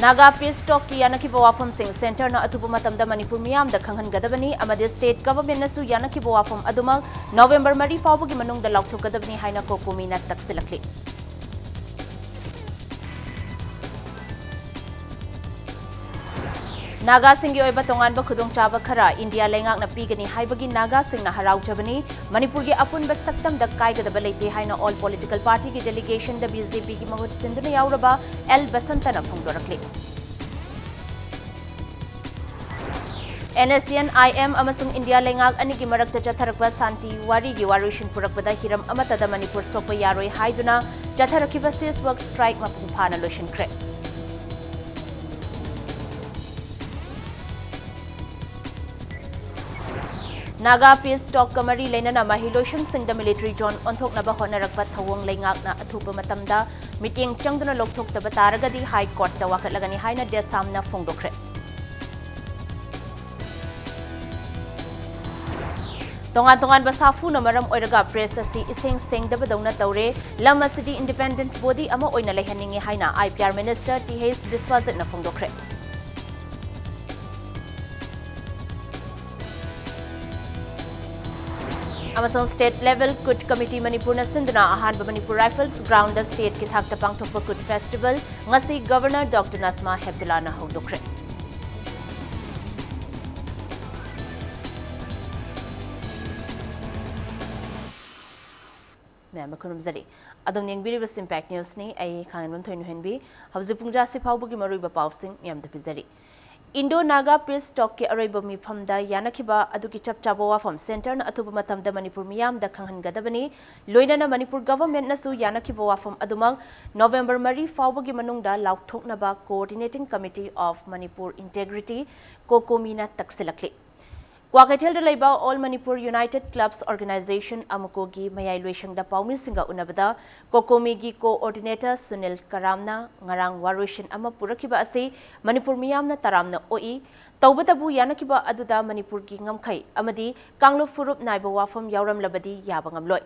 Naga Peace Talk ki yanaki bawafam sing center na atubu matamda Manipur miyam da khanghan gadabani amade state government nasu yanaki bawafam aduma November mari fawbagi manung da laukthok gadabani haina ko komina taksilakli. Naga Singh ki oiba tonganba khudongchaba khara India lengak na pigani haibagi Naga Singh na haraujabani Manipur gi apunba saktam da kaigadaba leite haina all political party ki delegation da BJP ki mahut sinduna yauraba L Basantana phongdorakli. NSCN IM amasung India lengak ani ki marakta chatharakba santi wari gi warishin purakbada hiram amatada Manipur sopa yaroi haiduna chatharakiba sis work strike mapung phana lotion kre. Naga Peace Talk Kamari Lenana Mahiloshan Singh the military John Onthok Naba Honarakpa Thawong Lengak na Athupa Matamda Meeting Changduna Lokthok Tabataragadi High Court the Wakatlagani Haina de Samna Fungdokre. Tongan Basafu Namaram Oiraga Press Si Ising Singh the Badona Taure Lama City Independent Body Ama Oina Lehaningi Haina IPR Minister T.H. Biswazit na Fungdokre. Amazon State Level Kut Committee Manipur na Sindana Ahanba Manipur Rifles Ground the State ki thakta pangthokpa Kut Festival ngasi Governor Dr. Nasma Hebdullah na hongdokre. Ma'am Kunumzari Adam Ningbiri Impact News ni ay kangan Thoinu Henbi Hausi Pungja si Paubugi Maruiba Pausing Yam the Pizari Indo-Naga Peace Talk ke araiba mifamda yanakiba aduki chapchaba wafam center na atuba matamda Manipur miyam da khanghan gadabani loinana Manipur government nasu yanakiba wafam adumang November mari fawbagi manungda laukthoknaba Coordinating Committee of Manipur Integrity kokomina taksilakli. Kwakaithel da laiba All Manipur United Clubs Organization amukogi mayai loishang da paumi singa unabada kokomi gi coordinator Sunil Karamna ngarang warushin ama purakiba ase Manipur miyamna taramna oi tawbatabu yanakiba aduda Manipur gi ngamkhai amadi kanglo furup naiba wafam yauram labadi yaba ngamloi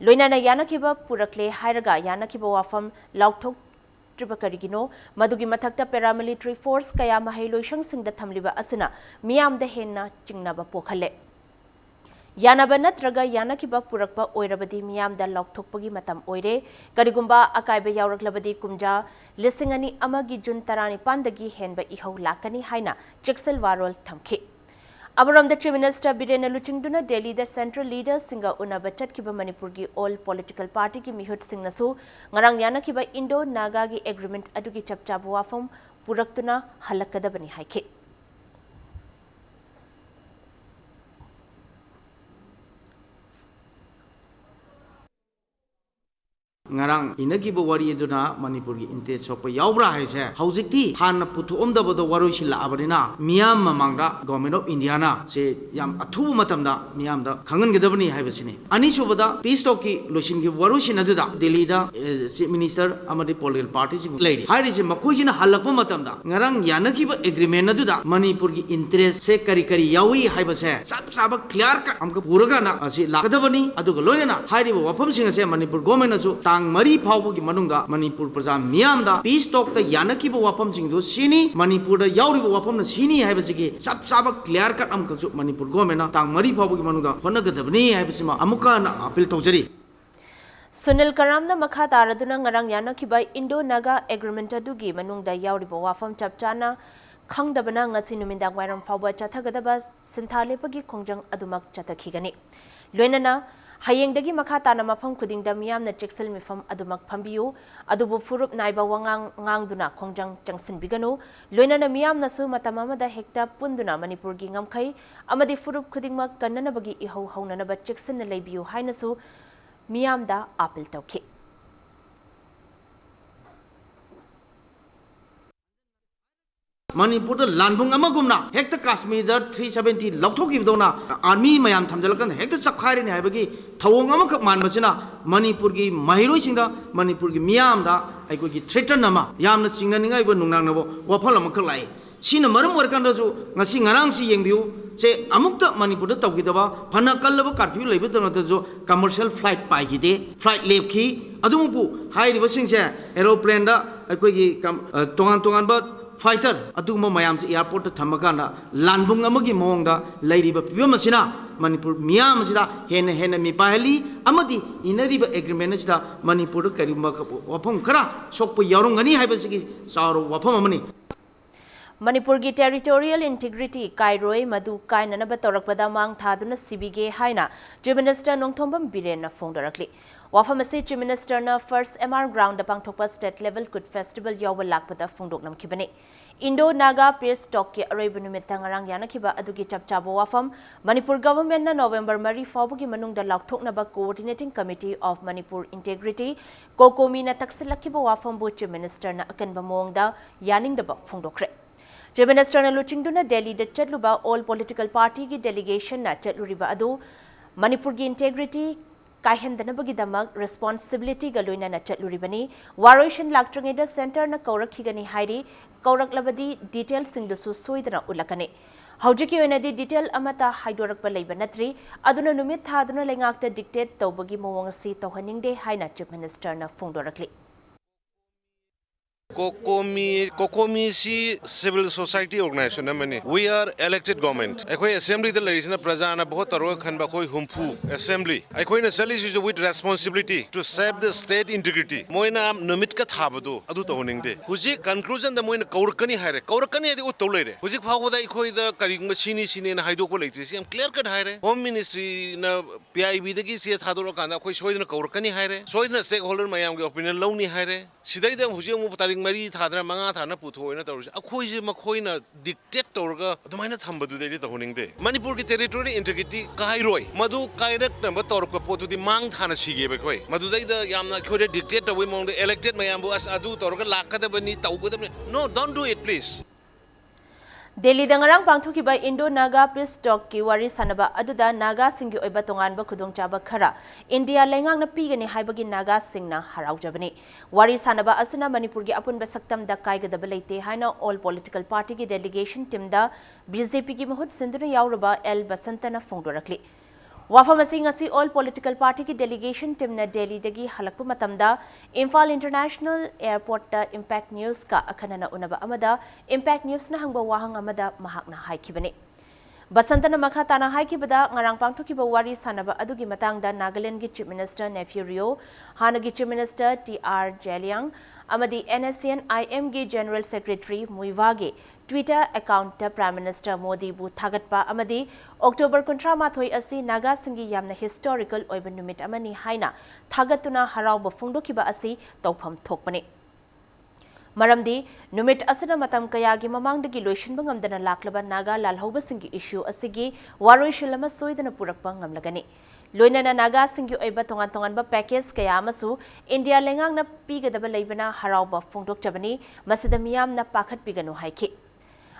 loinana yanakiba purakle hairaga yanakiba wafam laukthok Tribakarigino, Madugi Matakta paramilitary force kaya mahiloishang singda thamliba asina miyam da henna chingnaba pokhale. Yanaba natraga yanakiba purakpa oirabadi miyam da laukthokpagi matam oire karigumba akaiba yauraklabadi kumja lisingani amagi June tarani pandagi henba ihau lakani haina cheksel warol thamki. Amaram the Chief Minister Birena Luchingduna Delhi the Central Leader Singa Unaba Chatkiba Manipur gi all political party ki mihut sing nasu ngarang yanakiba Indo-Naga gi agreement adugi chapchabu wafam puraktuna halakadabani haike. Ngarang inagiba wari eduna Manipur gi inte sopa yaubra haise haujikti hana putu omdabado warushi la abarina miyam mamangda government of India na se yam athubu matamda miyam da khangan gedabani haibasini ani subada peace talk ki losin gi warushi naduda Delhi da chief minister amadi political party ji lady hairi se makujina halakpa matamda ngarang yanakiba agreement naduda Manipur gi interest se kari kari yawi haibase sab sab clear ka amka puraga na asi lakadabani aduga loinena hairi wafam singa se Manipur government asu Mari Paubugi Manunga, Manipur Praja Miamda, Peace Talk the Yanakiba Wapam Singdu, Sini, Manipur the Yauri Wapam, the Sini Habasiki, Saba clear cut Amkasu, Manipur Gomena, Tang Mari Paubugi Manunga, Honagadabni, Habasima, Amuka, Apil Tozeri. Sunil Karamna Makha Taraduna Ngarang Yanakiba Indo-Naga Agreement Adugi, Manungda Yauri Wafam Chapchana, Kangdabana Ngasinumindang Wairam Fauba Chathagadaba, Sintalepagi Kongjang Adumak Chatakigani. Luenana, Hayengdagi Makata na mapam kuding damiyam na cheksel mifam adumak pambiyo, adubu furup na iba wangang ngangduna kongjang jangsin bigano, loina na miyam na su matamamada hekta punduna Manipur gi ngamkhay, amadi furup kuding mak kanana bagi ihaw haw na naba cheksel na laybiyo hay na su miyam da apil tawki. Manipur the Landung Amagumna, Hector Kashmir 370 Loktoki Dona, Army Mayam Tamjalakan, Hector Sakhari Habagi, Tawangama Manbachina, Manipurgi, Mahiro Singa, Manipurgi Miamda, I could get threatened Nama, Yam the Singa, even Nunanabo, Wapalamakalai. Sina Maram Workandazo, Nasingarangsi Yangbu, say Amukta Manipur Tokidaba, Panakalaba Carpu Labitazo, commercial flight Paikide, flight Lepki, Adumupu, High River Singsa, aeroplane da, I could Tongan Tongan but fighter अदुगुम्बा मयामसे airport थमकाना लानबुंग अमगी मोंगदा लैरिबा फिबम असिना मणिपुर मियाम असिदा हेन हेन मिपाहली अमदी इनरिबा एग्रीमेंट असिदा मणिपुर करिबा वफम खरा सोकप यारोंगनी हाइबसिगी सारो वफम अमनी Manipur की territorial integrity कायरोय मधु कायननब तौरकपदा मांग थादुना सिबिगे हाइना Chief Minister नोंगथोंबम बिरेन फोंदरकली वाफम असी Chief Minister ना first MR ground पांगथोकपा state level good festival Yawal लाकपदा फोंदोकनमखिबने Indo Naga peace talk की अरोइब नुमित्ता ngarang यानखिबा अदुगी चपचाबो वाफम Manipur government ना November मरी फावबगी मनुंगदा लाकथोकनबा coordinating committee of Manipur integrity कोकोमी ना तक्सिलखिबा वाफम बु Chief Minister ना अकनबा मोंगदा यानिंगदबा फोंदोकरे Chief Minister na luchingduna Delhi da chatluba all political party ki delegation na chatluriba adu Manipur ki integrity kaihendanabagi damak responsibility ga loina na chatluribani Waroishan Laktrangeda center na kaurakhigani hairi kauraklabadi detail singdusu soidana ulakane Haujiki oinadi detail amata haidorakpa leiba natri aduna numit thaduna lengakta dictate tawbagi mawang si tawhaningde haina Chief Minister na phongdorakli Kokomi si civil society organization namani. We are elected government. Ekoi assembly the ladies na praja na bahut taro khanba koi humpu assembly. Ekoi na sali is with responsibility to save the state integrity. Moina numit ka thabado adu to honingde. Huji conclusion da moina kaurkani haire. Kaurkani adi utolere. Huji phago da ekoi da karingma sini na haido ko leitri si am clear cut haire. Home ministry na PIB da ki si thadoro kana koi soid na kaurkani haire. Soid na stakeholder mayam ge opinion lawni haire. Sidai da huji mu taring mari thadra manga thana puthoina tawse akhoi je makhoina dictate torga adumaina thambadu dei tawhoningde Manipur ki territory integrity kairoi madu kairak na torka potu di mang thana sige be khoi madu dei da yamna khode dictate tawi mong elected mayam bu as adu torga lakada bani tawgada no don't do it please Delhi dangarang pangthukiba Indo Naga peace talk ki wari sanaba aduda Naga singgi oiba tonganba khudongchaba khara India lengang na pigani haibagi Naga singna haraujabani wari sanaba asina Manipur gi apunba saktam da kaigadaba leite haina all political party ki delegation team da BJP ki mahut sinduna yauraba L Basantana phongdorakli Wafam asi all political party ki delegation team na Delhi dagi halakpu matamda Imphal International Airport ta Impact News ka akhanana unaba amada Impact News na hangba wahang amada mahakna haikibani Basantana makha tana haikibada ngarang pangthukiba wari sanaba adugi matangda Nagaland gi Chief Minister Nephew Rio Hanagi Chief Minister TR Jeliang amadi NSCN IM gi General Secretary Muiwage Twitter account ta Prime Minister Modi bu thagatpa amadi October 13 asi Naga singi yamna historical oiba numit amani haina thagatuna harauba phongdokiba asi tawpham thokpani Maramdi numit asina matam kayagi mamangdagi loishinba ngamdana laklaba Naga lalhauba singi issue asigi waroi shilama soidana purakpa ngamlagani Loinana Naga singi oiba tongan ba package kaya amasu India lengang na pigadaba leibana harauba phongdokchabani masida miyam na pakhat piganu haiki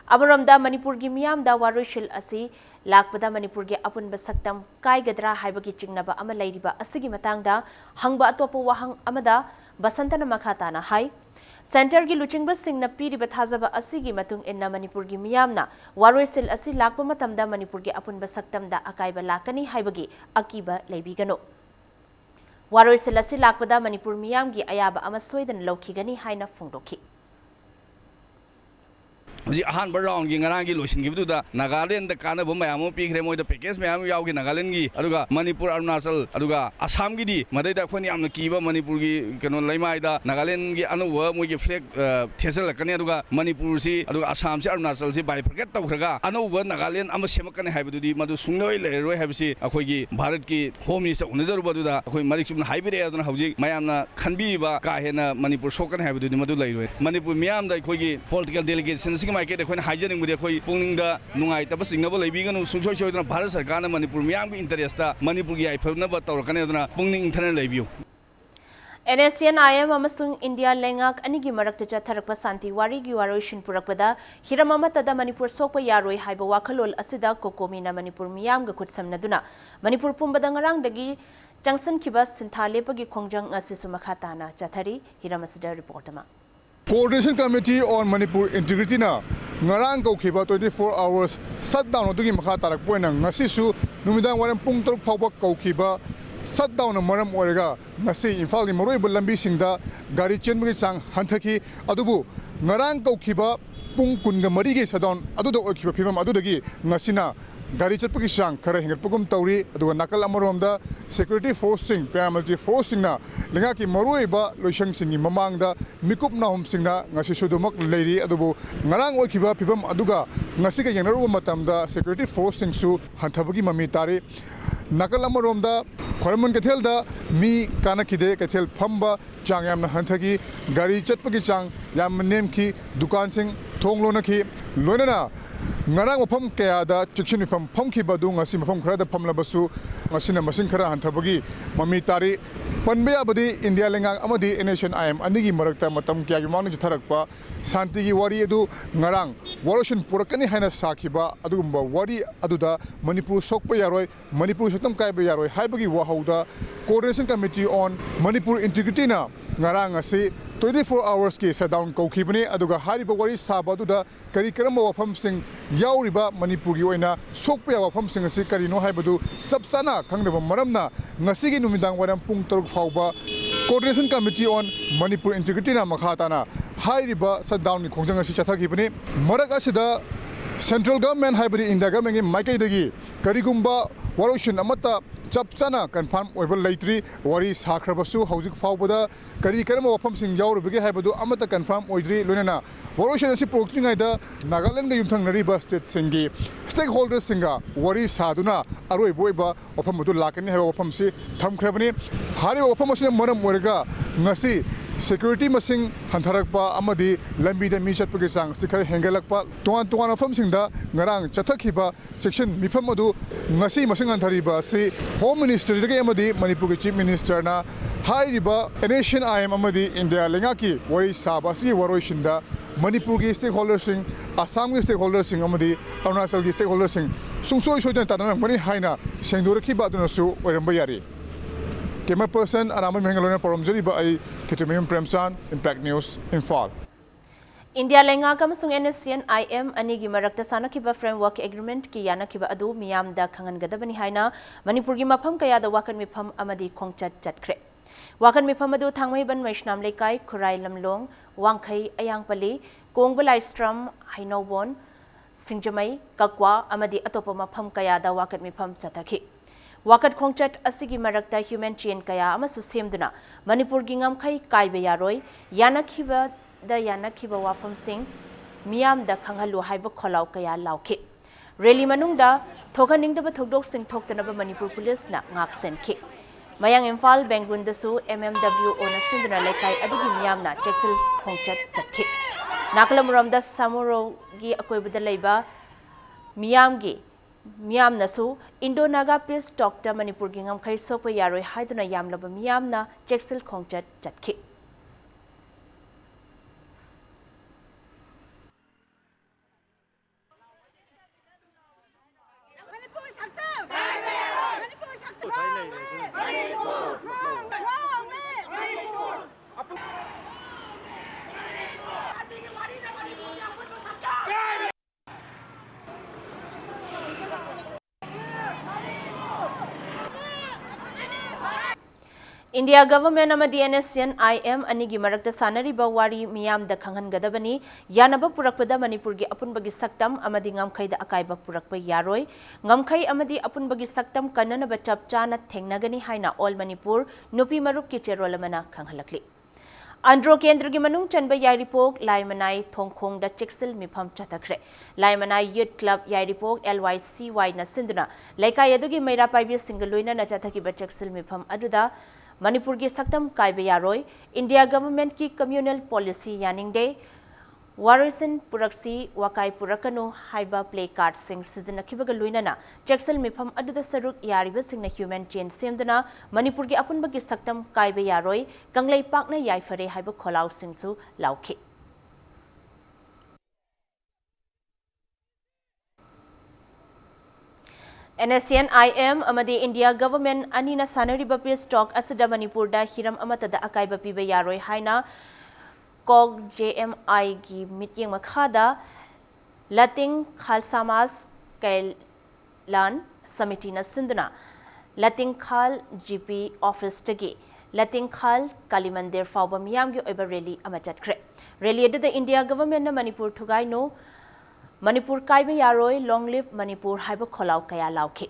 Abaramda Manipur gi miyam da waroishil asi lakpada Manipur gi apunba saktam kaigadra haibagi chingnaba ama leiriba asigi matangda hangba atopa wahang amada basantana makhatana hai Center gi luchingba singna piriba thajaba asigi matung inna Manipur gi miyamna waroisil asi lakpa matamda Manipur gi apunba saktam da akaiba lakani haibagi akiba leibigano waroisil asi lakpada Manipur miyam gi ayaba ama soidan lokhigani haina phongdoki Ahan round gi ngarang gi losin gi du da Nagaland da kana bo mayam pi khre moi da package mayam yaw gi Nagaland gi aduga Manipur Arunachal aduga Assam gi di madai da khoni amna kiba Manipur gi kano laimai da Nagaland gi anu wa moi gi flag thesel kane aduga Manipur si aduga Assam si Arunachal si bai forget taw khraga anu wa Nagaland am semakane haibdu di madu sungnoi le roi habsi akhoi gi Bharat ki home minister unajar ba du da akhoi malik chum haibire aduna hauji mayam na khanbi ba ka hena Manipur sokan haibdu di madu lai roi Manipur miyam da akhoi gi political delegation माइके देखो हाइजनिंग मुझे कोई पुंग नुंगाई तब सिंगनब लेबीगनु सुंसोय सोयदना भारत सरकार ने मणिपुर मियाम की interest Manipur की आइफनब तौरकने अदना पुंग इंथने labio NSCN IM amasung India lengak anigi marakta chatharakpa santi wari gi waroishin purakpada hiramama tada Manipur sokpa yaroi haiba wakhalol asida kokomi na Manipur miyam ga khutsamnaduna Manipur pumbada ngarang dagi changsan kiba sinthalepagi khongjang asisu makhatana chathari hiramasida report ama Coordination Committee on Manipur Integrity na ngarang ko khiba 24 hours shutdown odugi makha tarak poina ngasisu numidang waram pung truk phawba ko khiba shutdown maram orega ngasi Imphal gi maroi lambi singda gari chenbagi chang hanthaki adubu ngarang kaukiba pung kunga marigi sadon aduda okiba phimam adudagi ngasina gari chatpagi sang khara hingatpagum tawri aduga nakal amaromda security forcing paramilitary forcing na lenga ki maruiba loisang singi mamangda mikup na homsingna ngasi sudumak leiri adubu ngarang okiba phibam aduga ngasi ga yangnaru matamda security forcing su hanthabagi mami tari nakal amaromda khormon kethelda mi kana kide kethel phamba chang yamna hanthagi gari chatpagi chang yam nemki dukan sing thonglona ki loinana ngarang mafam kayada chikshin mifam famkiba du ngasi mafam kharada famlabasu ngasina masing khara hanthabagi mami tari panbe abadi india lengang amadi nation im anigi marakta matam kya gi mangni tharakpa santi gi wari edu ngarang waroshin purakani haina sakhiba adugumba wari aduda manipur sokpa yaroi manipur satam kaiba yaroi haibagi wahauda coordination committee on manipur integrity na ngarang asi 24 hours ki shutdown kaukhibani aduga hariba wari sabaduda kari karamba wafam sing yauriba manipur gi oina sokpa wafam sing asi karino haibadu sabsana khangdaba maramna ngasigi numidang waram pung 3 fauba coordination committee on manipur integrity na makhatana hariba shutdown ni khongjang asi chathagibani marak asida central government haibadi india government gi maikai dagi karigumba waroshin amata chapchana confirm oiba leitri wari sakhrabasu hojik faubada kari karama wafam sing yaurubege haibadu amata confirm oidri loinana waroshin asi proktingai da nagaland ga yumthang nariba state singi stakeholders singa wari saduna aroi boiba wafam du lakani haiba wafam si thamkhrabani hari wafam asi maram orga ngasi security masing hantharakpa amadi lambi da mi chatpage sang sikhar hengalakpa tuan wafam singda ngarang chathakhiba section mifam adu ngasi masing hanthariba si home minister dagi amadi manipur ki chief minister na hairiba nation im amadi india lengaki wari sabasi waroshinda manipur ki stakeholders sing assam ki stakeholders sing amadi arunachal ki stakeholders sing sungsoi soidan tanang mani haina sengdoraki baduna su oramba yari Camera person Anama Mengalona Poromjariba I Kitamim Premsan Impact News Infal. India lenga kamasung NSCN IM anigi marakta sanakiba framework agreement ki yanakiba adu miyam da khangan gadabani haina Manipur gi mafam kaya da wakan mifam amadi khongchat chatkre. Wakan mifam adu thangmai ban Vaishnam lekai Khurai Lamlong Wangkhai Ayangpali Kongbalai Stram Hainobon Singjamai Kakwa amadi atopa mafam kaya da wakan mifam chathaki. Wakat khongchat asigi marakta human chain kaya amasu semduna Manipur gi ngamkhai kaibe yaroi yanakhiba wafam sing miyam da khanghalu haiba kholau kaya lauki rally manungda thokaningdaba thodok sing thoktanaba Manipur police na ngak senki mayang Imphal Bengun dasu MMW ona sinduna lekai adugi miyam na cheksil khongchat chatki nakalamuram da samuro gi akoibada leiba miyam nasu Indo Naga Peace Talk ta Manipur gi ngamkhai sokpa yaroi haiduna yamlaba miyam na cheksil khongchat chatki India government amadi NSCN IM anigi marakta sanariba wari miyam da khanghan gadabani yanaba purakpada Manipur gi apunbagi saktam amadi ngamkhai da akaiba purakpa yaroi ngamkhai amadi apunbagi saktam kananaba chapchana thengnagani haina all Manipur nupi marup ki cherolamana khanghalakli Andro Kendra gi manung chanba yairipok Laimanai Thongkhong da Cheksil mifam chathakre Laimanai Youth Club yairipok LYCY na sinduna laikai adugi meira paibi singaluina na chathakiba Cheksil mifam aduda Manipur gi saktam kaibe yaroi India government ki communal policy yaningde warisin puraksi wakai purakanu haiba play card sing sizinakibaga luinana Cheksil mifam aduda saruk yariba singna human chain semduna Manipur gi apunba gi saktam kaibe yaroi kanglei pakna yaifare haiba kholau singsu lauki NSCN IM amadi India government anina sanariba peace talk asada Manipur da hiram amata da akaiba piba yaroi haina Kog JMI gi mityeng makhada Lating Khalsamas Kailan Samiti na sinduna Lating Khal GP office tagi Latingkhal Kalimandir fauba miyamgi oiba rally ama chatkre. Rally adida India government na Manipur thugai no Manipur kaiba yaroi long live Manipur haiba kholau kaya lauki.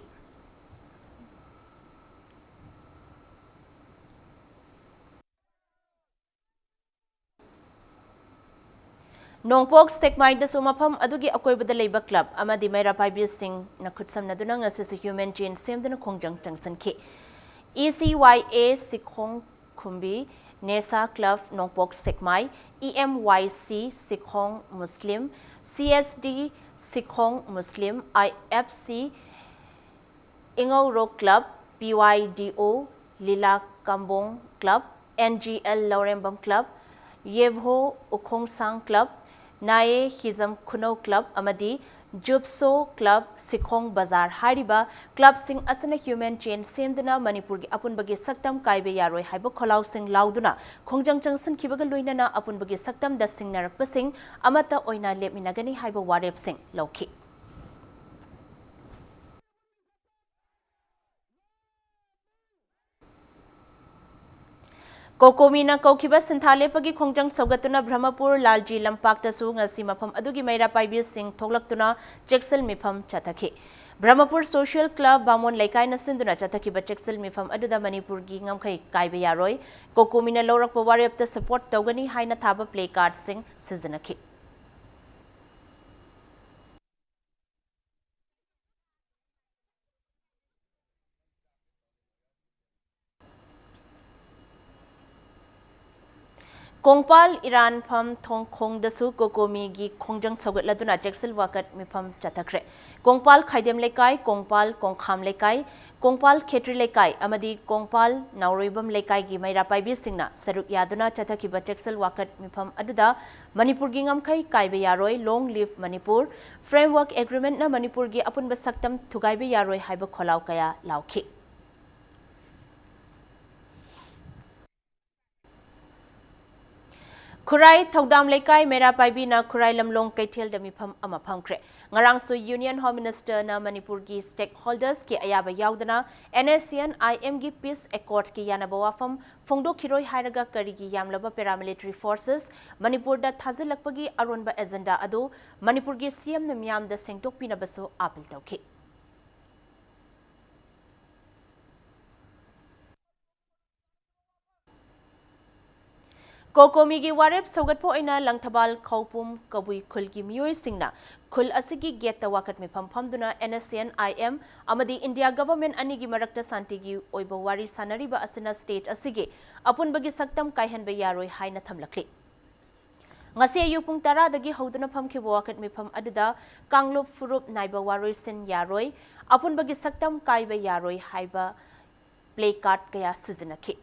Nongpok Stekmai da sumapam adugi akoibada leiba club amadi Maira Paibi Singh na khutsam naduna ngasi human chain semdana khongjang changsan ki. ECYA Sikhong Khumbi Nesa Club Nongpok Stekmai EMYC Sikhong Muslim CSD Sikhong Muslim IFC Ingau Rock Club PYDO Lila Kambong Club NGL Laurembam Club Yevho Ukhongsang Club Nae Hizam Kuno Club Amadi Jubso Club Sikhong Bazar Hariba Club Sing Asana Human Chain Semduna Manipur gi Apunbagi Saktam Kaibe Yaroi Haiba Kholau Sing Lauduna Khongjang Changsan Kibaga Luinana Apunbagi Saktam da Sing Narakpa Sing Amata Oina Lepminagani Haiba Warep Sing Lauki Kokomina Kokiba Sintale Pagi Khongjang Sogatuna Brahmapur Lalji Lampak Tasu ngasi mafam adugi Maira Paibi Singh Thoglaktuna Cheksel Mifam Chataki Brahmapur Social Club Bamon Laikai Nasinduna Chataki ba Cheksel Mifam aduda Manipur gi ngamkhai Kaibe Yaroi Kokomina Lorak Pawarep ta support tawgani haina thaba play card sing sizinaki Kongpal Iran Pham Thong Khong Dasu Kokomi gi Khongjang Sogat Laduna Cheksel Wakat Mifam Chatakre Kongpal Khaidem Lekai Kongpal Kongkham Lekai Kongpal Khetri Lekai Amadi Kongpal Nauroibam Lekai gi Maira Paibi Singna Saruk Yaduna Chatakiba Cheksel Wakat Mifam Aduda Manipur gi ngamkhai Kaibe Yaroi Long Live Manipur Framework Agreement na Manipur gi Apunba Saktam Thugaibe Yaroi Haiba Kholau Kaya Lauki Kurai Thaudam Lekai Mera Paibi na Kurai Lamlong Kaithel da Mifam ama phamkre ngarang su Union Home Minister na Manipur gi stakeholders ki ayaba yaudana NACN IM gi Peace Accord ki yanaba wafam Phongdo Khiroi hairaga karigi yamlaba paramilitary forces Manipur da thazilakpagi aronba agenda adu Manipur gi CM na miyam da sengtokpina basu appeal tawki Kokomi gi warep sogatpo ina langthabal khaupum kabui khul gi miyoi singna khul asigi get ta wakat mi phamduna NSCN IM amadi India government ani gi marakta santi gi oiba wari sanari ba asina state asigi apun bagi saktam kaihan ba yaroi haina thamlakli ngasi ayu pung 10 dagi hoduna phamki wakat mi pham aduda kanglup furup naiba waroi sin yaroi apun bagi saktam kai ba yaroi haiba play card kaya sizinaki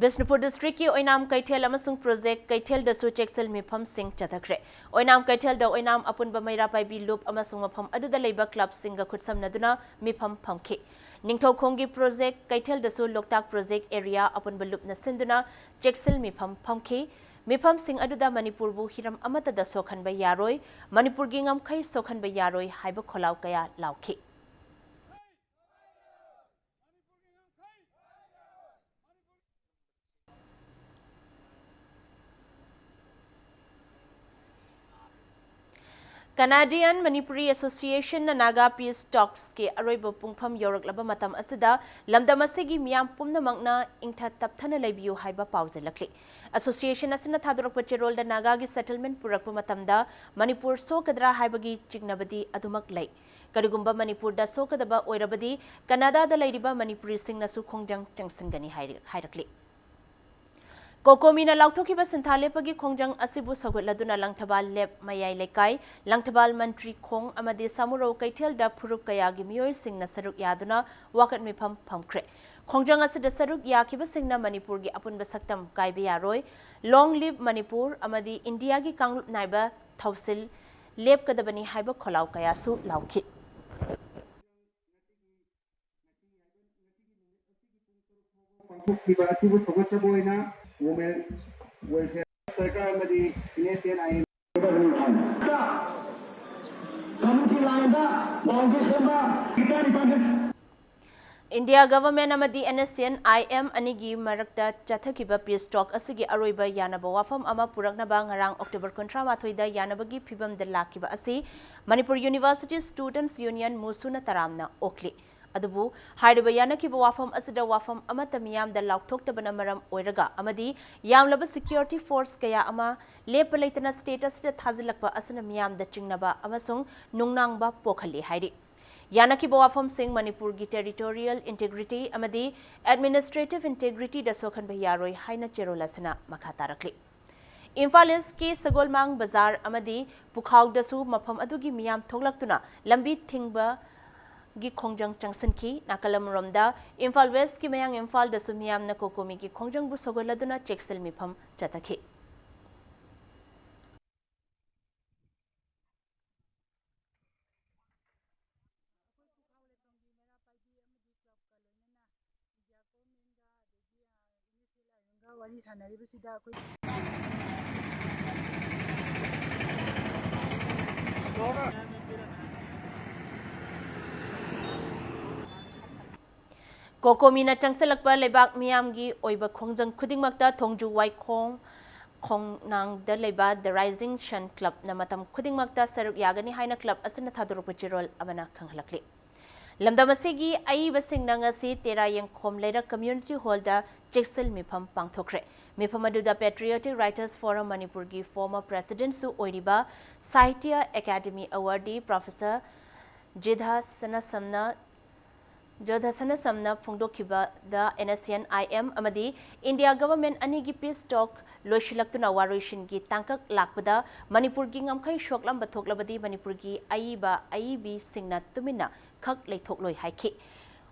Bisnupur district ki Oinam Kaithel amasung project Kaithel da su Cheksel Mifam Singh chathakre Oinam Kaithel da Oinam apunba Maira Paibi loop amasung mafam aduda leiba club singa khutsam naduna Mifam phamki Ningthau khongi project Kaithel da su Loktak project area apunba loop na sinduna Cheksel Mifam phamki Mifam Singh aduda Manipur bu hiram amata da sokhan ba yaroi Manipur gi ngamkhai sokhan ba yaroi haiba kholau kaya lauki Canadian Manipuri Association na Naga Peace Talks ke aroiba pungpham yoraklaba matam asida lamdam asigi miyam pumnamakna ingtha tapthana leibiyu haiba pauzelakli Association asina thadorakpa cherol da Naga gi settlement purakpa matamda Manipur sokadra haibagi chignabadi adumak lei Karigumba Manipur da sokadaba oirabadi Canada da leiriba Manipuri singna su khongjang changsingani hairakli Kokomina Lauthoki ba Sintale pagi khongjang asibu sagotladuna langthabal lep mayai lekai langthabal mantri khong amadi samuro kaithel da phurup kaya gi miyoi singna saruk yaduna wakat mifam phamkre khongjang asida saruk yakiba singna Manipur gi apunba saktam kaibe yaroi long live Manipur amadi India gi kanglup naiba thausil lep kadabani haiba kholau kaya su lauki Women welfare circle Community line India government amadi NSN IM anigi marakta chathakhiba peace talk asigi aroiba yanaba wafam ama puraknaba ngarang October 13 da yanabagi phibam da lakiba asi Manipur University Students Union musuna taramna okli adubu haidiba yanakhiba wafam asida wafam amata miyam da laukthoktabana maram oiraga amadi yamlaba security force kaya ama lepa leitana status da thazilakba asana miyam da chingnaba amasung nungnangba pokhali haidi Yanaki Wafam Singh Manipur ki territorial integrity amadi administrative integrity da sokhan bhayaroi haina cherolasana makhatarakli Imphal ki Sagolmang Bazar amadi Pukhau dasu mafam adugi miyam thoglaktuna lambi thingba gi khongjang changsan ki nakalam romda Imphal West ki mayang Imphal dasu miyam na kokomi ki khongjang bu sogoladuna cheksel mifam chatakhi wari sanaribasida akhoi Kokomina changsalakpa lebak miyamgi oiba khongjang khudingmakta thongju waikhong khongnang da leba the Rising Sun Club na matam khudingmakta saruk yagani haina club asina thaduruk chirol amana khanghalakli lamdamasigi ai basing nangasi tera yengkhom lera community hall da cheksel mifam pangthokre mifam aduda Patriotic Writers Forum Manipur gi former president su oiriba Sahitya Academy awardee Professor Jidha Samna Phungdokhiba the NSN IM amadi India government anigi peace talk loishilaktuna warishin gi tangkak lakpada Manipur gi ngamkhai shoklam bathoklabadi Manipur gi aibi singna tumina khak leithokloi haiki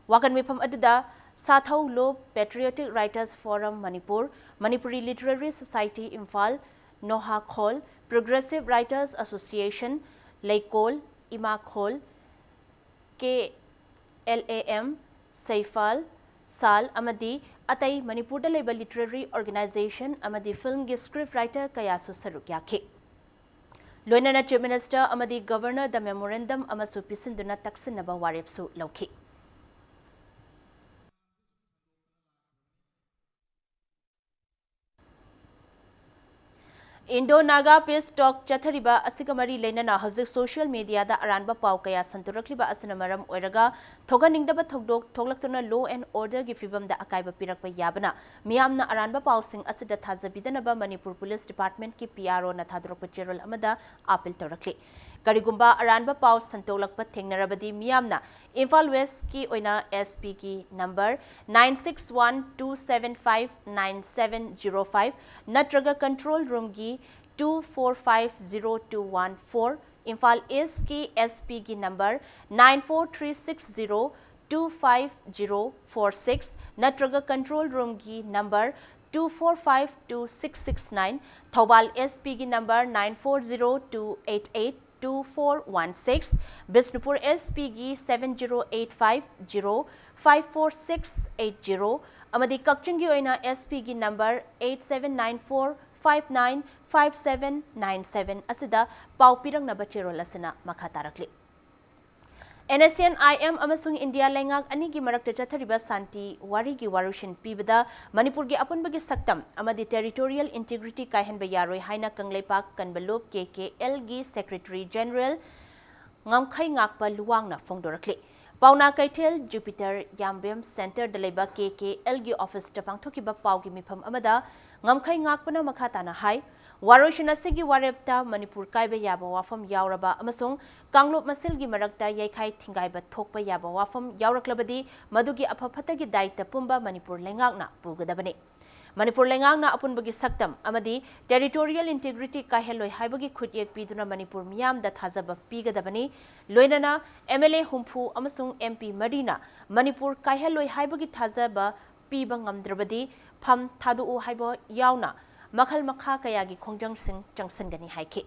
wakan mifam aduda Sathau Lo Patriotic Writers Forum Manipur Manipuri Literary Society Imphal Noha Khol Progressive Writers Association Leikol Ima Khol K LAM Saifal Sal Amadi Atai Manipur da leba literary organization Amadi film gi script writer kayasu saruk yakhi Loinana Chief Minister Amadi Governor the memorandum amasu pisinduna taksinaba warepsu lauki Indo-Naga peace talk chathariba asigamari leinana hawjik social media da aranba pau kaya santurakliba asina maram oiraga thoganingdaba thogdok thoglaktuna law and order gi fibam da akaiba pirakpa yabana miyamna aranba pausing asida thajabidanaba Manipur Police Department ki PRO na thadrokpa cherol amada appeal tawrakli karigumba aranba pau santolakpa thengnarabadi miyamna Imphal West ki oina SP ki number 9612759705 natraga control room gi 2450214 Imphal East ki SP ki number 943602546 natraga control room ki number 2452669 Thobal SP ki number 9402882416 Bishnupur SP gi 70850544680 amadi Kakching gi oina SP gi number 8794595797 asida pau pirang na bachirol asina makhatarakli NSN IM amasung India lengak ani gi marakta chathariba santi wari gi warushin pibada Manipur gi apunbagi saktam amadi territorial integrity kaihenba yaroi haina kangleipak kanbalop KKL gi Secretary General ngamkhai ngakpa luwangna phongdorakli Pauna Kaitel Jupiter Yambem Center Daleba KKL gi office tapangthokiba paugi mifam amada ngamkhai ngakpana makhatana hai Waroshina sigi warepta Manipur kaiba yaba wafam yauraba amasung kanglop masil gi marakta yaikhai thingaiba thokpa yaba wafam yauraklabadi madugi apaphatagi daita pumba Manipur lengakna pugadabani Manipur lengakna apunbagi saktam amadi territorial integrity kaheloi haibagi khutyek piduna Manipur miyam da thajaba pigadabani loinana MLA humpu amasung MP Marina Manipur kaheloi haibagi thajaba piba ngamdrabadi pham thadu haibo yauna makhal makha kayagi khongjang sing changsangani haiki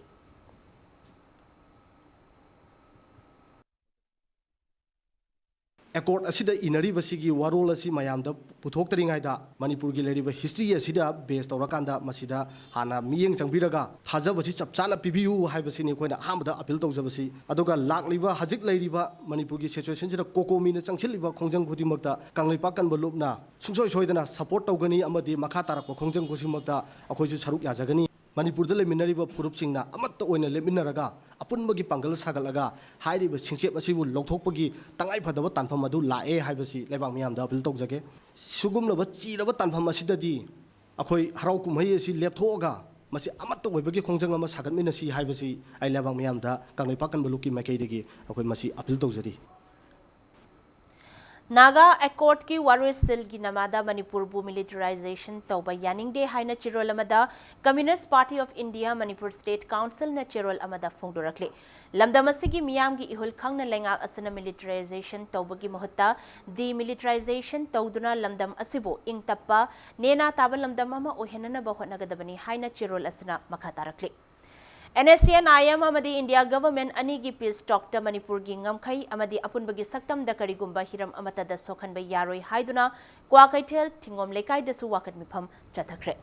ꯑꯦꯀꯣꯔꯗ ꯑꯁꯤꯗ ꯏꯅꯔꯤꯕꯁꯤꯒꯤ ꯋꯥꯔꯣꯜ ꯑꯁꯤ ꯃꯌꯥꯝꯗ ꯄꯨꯊꯣꯛꯇꯔꯤꯉꯩꯗ ꯃꯅꯤꯄꯨꯔꯒꯤ ꯂꯩꯔꯤꯕ history ꯑꯁꯤꯗ ꯕꯦꯁ ꯇꯧꯔꯀꯥꯟꯗ ꯃꯁꯤꯗ ꯍꯥꯟꯅ ꯃꯤꯠꯌꯦꯡ ꯆꯪꯕꯤꯔꯒ ꯊꯥꯖꯕꯁꯤ ꯆꯞ ꯆꯥꯅ ꯄꯤꯕꯤꯌꯨ ꯍꯥꯏꯕꯁꯤꯅꯤ ꯑꯩꯈꯣꯏꯅ ꯑꯍꯥꯟꯕꯗ ꯑꯄꯤꯜ ꯇꯧꯖꯕꯁꯤ ꯑꯗꯨꯒ ꯂꯥꯛꯂꯤꯕ ꯍꯧꯖꯤꯛ ꯂꯩꯔꯤꯕ ꯃꯅꯤꯄꯨꯔꯒꯤ ꯁꯤꯆꯨꯋꯦꯁꯟꯁꯤꯗ ꯀꯣꯀꯣꯃꯤꯅ ꯆꯪꯁꯤꯜꯂꯤꯕ ꯈꯣꯡꯖꯪ ꯈꯨꯗꯤꯡꯃꯛꯇ ꯀꯪꯂꯩꯄꯥꯛ ꯀꯟꯕ ꯂꯨꯞꯅ ꯁꯨꯡꯁꯣꯏ ꯁꯣꯏꯗꯅ ꯁꯄꯣꯔꯠ ꯇꯧꯒꯅꯤ ꯑꯃꯗꯤ ꯃꯈꯥ ꯇꯥꯔꯛꯄ ꯈꯣꯡꯖꯪ ꯈꯨꯗꯤꯡꯃꯛꯇ ꯑꯩꯈꯣꯏꯁꯨ ꯁꯔꯨꯛ ꯌꯥꯖꯒꯅꯤ ꯃꯅꯤꯄꯨꯔꯗ ꯂꯩꯃꯤꯟꯅꯔꯤꯕ ꯐꯨꯔꯨꯞꯁꯤꯡꯅ ꯑꯃꯠꯇ ꯑꯣꯏꯅ ꯂꯦꯞꯃꯤꯟꯅꯔꯒ ꯑꯄꯨꯟꯕꯒꯤ ꯄꯥꯡꯒꯜ ꯁꯥꯒꯠꯂꯒ ꯍꯥꯏꯔꯤꯕ ꯁꯤꯡꯆꯦꯞ ꯑꯁꯤꯕꯨ ꯂꯧꯊꯣꯛꯄꯒꯤ ꯇꯉꯥꯏꯐꯗꯕ ꯇꯥꯟꯐꯝ ꯑꯗꯨ ꯂꯥꯛꯑꯦ ꯍꯥꯏꯕꯁꯤ ꯂꯩꯕꯥꯛ ꯃꯤꯌꯥꯝꯗ ꯑꯄꯤꯜ ꯇꯧꯖꯒꯦ ꯁꯤꯒꯨꯝꯂꯕ ꯆꯤꯔꯕ ꯇꯥꯟꯐꯝ ꯑꯁꯤꯗꯗꯤ ꯑꯩꯈꯣꯏ ꯍꯔꯥꯎ ꯀꯨꯝꯍꯩ ꯑꯁꯤ ꯂꯦꯞꯊꯣꯛꯑꯒ ꯃꯁꯤ ꯑꯃꯠꯇ ꯑꯣꯏꯕꯒꯤ ꯈꯣꯡꯖꯪ ꯑꯃ ꯁꯥꯒꯠꯃꯤꯟꯅꯁꯤ ꯍꯥꯏꯕꯁꯤ ꯑꯩ ꯂꯩꯕꯥꯛ ꯃꯤꯌꯥꯝꯗ ꯀꯪꯂꯩꯄꯥꯛ ꯀꯟꯕ ꯂꯨꯞꯀꯤ ꯃꯥꯏꯀꯩꯗꯒꯤ ꯑꯩꯈꯣꯏ ꯃꯁꯤ ꯑꯄꯤꯜ ꯇꯧꯖꯔꯤ नागा एकोर्ड की वारोसिल की नमादा मणिपुर बु मिलिटराइजेशन तौबा यानिंगदे हाइना चिरोल अमदा communist party of India Manipur state council न चिरोल अमदा फोंदोरखले लमदम असिगी मियाम की इहुल खंगना लेंगा असना मिलिटराइजेशन तौबगी महत्ता दी मिलिटराइजेशन तौदुना लमदम असिबो इंग तप्पा नेना ताबा लमदम अमा ओहेनना बहोनगदबनी हाइना चिरोल असना मखा तारखले NSCN IM amadi India government ani gi peace talk ta Manipur gi ngamkhai amadi apunbagi saktam da karigumba hiram amata da sokhanba yaroi haiduna kwa kaithel thingom lekai da su wakat mifam chathakre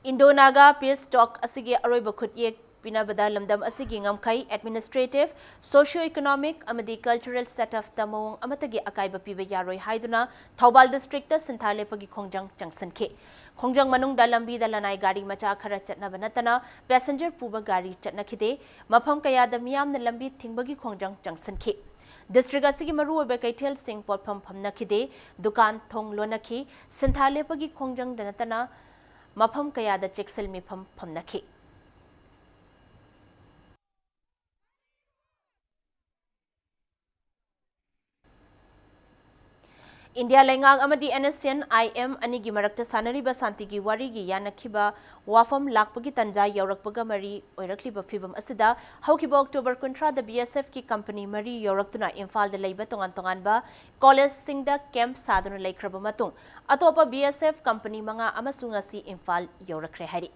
Indo-Naga peace talk asigi aroiba khutye pinabada lamdam asigi ngamkhai administrative socio-economic amadi cultural setup da mawong amatagi akaiba piba yaroi haiduna Thoubal district ta Sinthalepagi khongjang changsankhe khongjang manung da lambi da lanai gari macha khara chatnaba natana passenger puba gari chatnakhide mafam kaya da miyam na lambi thingbagi khongjang changsankhe district asigi maru oba kaithel sing potpham phamnakhide dukan thong lonakhi Sinthalepagi khongjang da natana mafam kaya da cheksel mifam phamnakhi India lengang amadi NSCN IM anigi marakta sanariba santigi warigi yanakhiba wafam lakpagi tanja yaurakpaga mari oirakliba phibam asida haukiba October 19 da BSF ki company mari yauraktuna Imphal da leiba tongan tongan ba college singda camp saduna laikraba matung atopa BSF company manga amasung asi Imphal yaurakre hari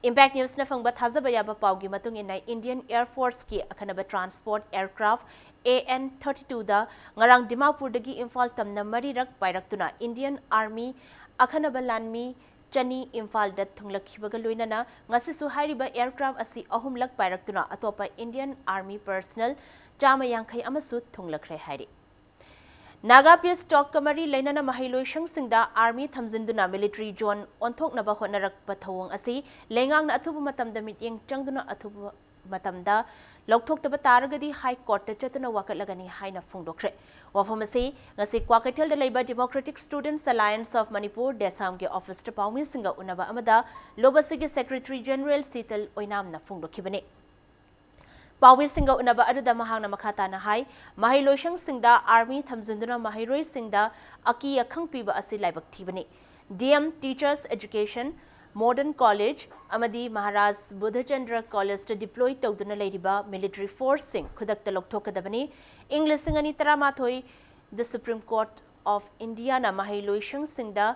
Impact News na fangba thazaba yaba paugi matung ina Indian Air Force ki akhanaba transport aircraft AN-32 da ngarang Dimapur dagi Imphal tamna marirak pairaktuna Indian Army akhanaba lanmi chani Imphal da thunglakhibaga loinana ngasisu hairiba aircraft asi ahumlak pairaktuna atopa Indian Army personnel chama yankhai amasu thunglakre hairi Naga peace talk kamari lainana mahiloishang singda army thamjinduna military zone onthoknaba honarakpa thawong asi lengangna athubu matamda mityeng changduna athubu matamda lokthokta taragadi high court ta chatuna wakatlagani haina phongdokre wafam asi ngasi kwakaithel da leiba Democratic Students Alliance of Manipur desam ge office ta pawmi singa unaba amada lobasigi secretary general Sital oinamna phongdokhibane Pawi singa unaba aduda mahangna makhata na hai mahiloishang singda army thamjinduna mahiroi singda aki akhang piba asi laibak thibani DM Teachers Education Modern College amadi Maharaj Buddhachandra College to deploy tawduna leiriba military force sing khudakta lokthokadabani English singani taramathoi the Supreme Court of India na mahiloishang singda